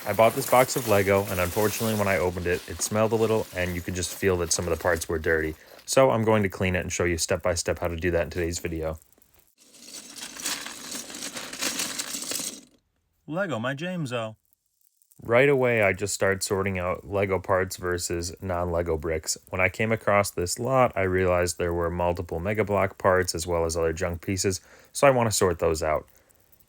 I bought this box of Lego, and unfortunately when I opened it, it smelled a little, and you could just feel that some of the parts were dirty. So I'm going to clean it and show you step by step how to do that in today's video. Lego my Jameso. Right away, I just started sorting out Lego parts versus non-Lego bricks. When I came across this lot, I realized there were multiple Mega Block parts as well as other junk pieces, so I want to sort those out.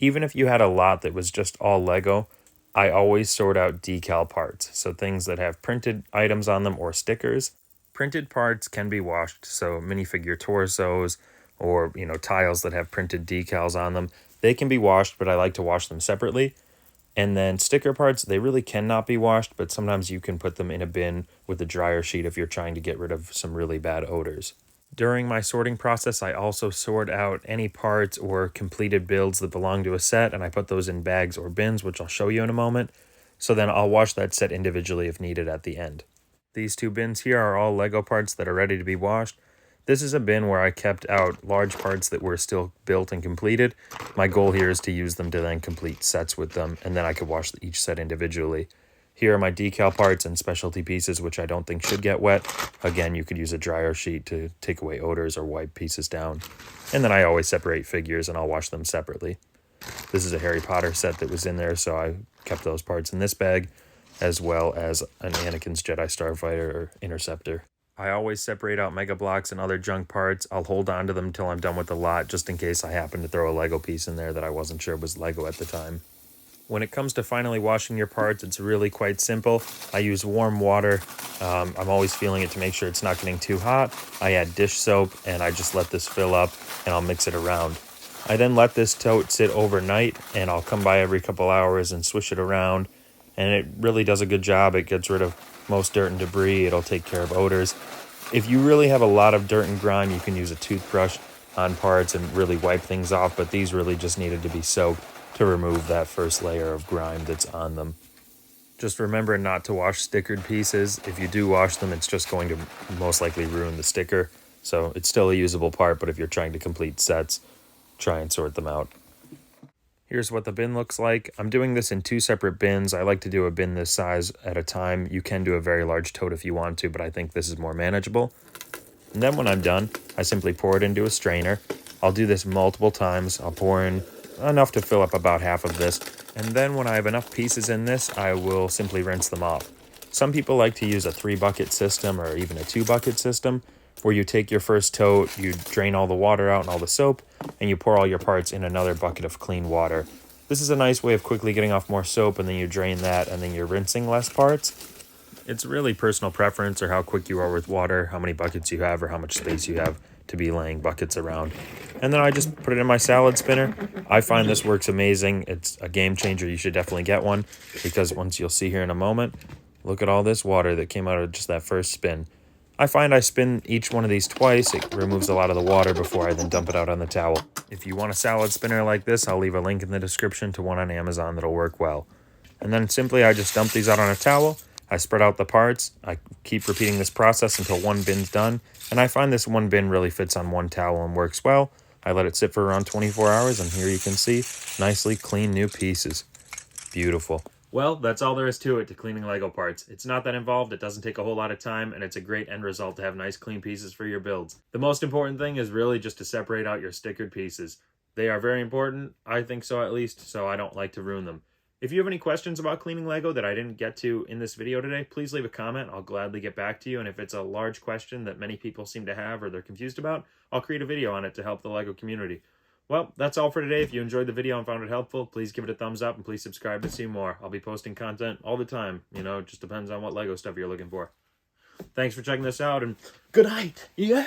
Even if you had a lot that was just all Lego, I always sort out decal parts, so things that have printed items on them or stickers. Printed parts can be washed, so minifigure torsos or, tiles that have printed decals on them, they can be washed, but I like to wash them separately. And then sticker parts, they really cannot be washed, but sometimes you can put them in a bin with a dryer sheet if you're trying to get rid of some really bad odors. During my sorting process, I also sort out any parts or completed builds that belong to a set, and I put those in bags or bins, which I'll show you in a moment. So then I'll wash that set individually if needed at the end. These two bins here are all Lego parts that are ready to be washed. This is a bin where I kept out large parts that were still built and completed. My goal here is to use them to then complete sets with them, and then I could wash each set individually. Here are my decal parts and specialty pieces, which I don't think should get wet. Again, you could use a dryer sheet to take away odors or wipe pieces down. And then I always separate figures, and I'll wash them separately. This is a Harry Potter set that was in there, so I kept those parts in this bag, as well as an Anakin's Jedi Starfighter or Interceptor. I always separate out Mega Blocks and other junk parts. I'll hold on to them until I'm done with the lot, just in case I happen to throw a Lego piece in there that I wasn't sure was Lego at the time. When it comes to finally washing your parts, it's really quite simple. I use warm water. I'm always feeling it to make sure it's not getting too hot. I add dish soap, and I just let this fill up, and I'll mix it around. I then let this tote sit overnight, and I'll come by every couple hours and swish it around, and it really does a good job. It gets rid of most dirt and debris. It'll take care of odors. If you really have a lot of dirt and grime, you can use a toothbrush on parts and really wipe things off, but these really just needed to be soaked to remove that first layer of grime that's on them. Just remember not to wash stickered pieces. If you do wash them, it's just going to most likely ruin the sticker. So it's still a usable part, but if you're trying to complete sets, try and sort them out. Here's what the bin looks like. I'm doing this in two separate bins. I like to do a bin this size at a time. You can do a very large tote if you want to, but I think this is more manageable. And then when I'm done, I simply pour it into a strainer. I'll do this multiple times. I'll pour in enough to fill up about half of this. And then when I have enough pieces in this, I will simply rinse them off. Some people like to use a 3-bucket system or even a 2-bucket system, where you take your first tote, you drain all the water out and all the soap, and you pour all your parts in another bucket of clean water. This is a nice way of quickly getting off more soap, and then you drain that, and then you're rinsing less parts. It's really personal preference or how quick you are with water, how many buckets you have, or how much space you have to be laying buckets around. And then I just put it in my salad spinner. I find this works amazing. It's a game changer. You should definitely get one, because once you'll see here in a moment, look at all this water that came out of just that first spin. I find I spin each one of these twice. It removes a lot of the water before I then dump it out on the towel. If you want a salad spinner like this, I'll leave a link in the description to one on Amazon that'll work well. And then simply I just dump these out on a towel. I spread out the parts. I keep repeating this process until one bin's done. And I find this one bin really fits on one towel and works well. I let it sit for around 24 hours, and here you can see nicely clean new pieces. Beautiful. Well, that's all there is to it, to cleaning Lego parts. It's not that involved, it doesn't take a whole lot of time, and it's a great end result to have nice clean pieces for your builds. The most important thing is really just to separate out your stickered pieces. They are very important, I think so at least, so I don't like to ruin them. If you have any questions about cleaning Lego that I didn't get to in this video today, please leave a comment. I'll gladly get back to you, and if it's a large question that many people seem to have or they're confused about, I'll create a video on it to help the Lego community. Well, that's all for today. If you enjoyed the video and found it helpful, please give it a thumbs up and please subscribe to see more. I'll be posting content all the time. It just depends on what Lego stuff you're looking for. Thanks for checking this out, and good night. Yeah.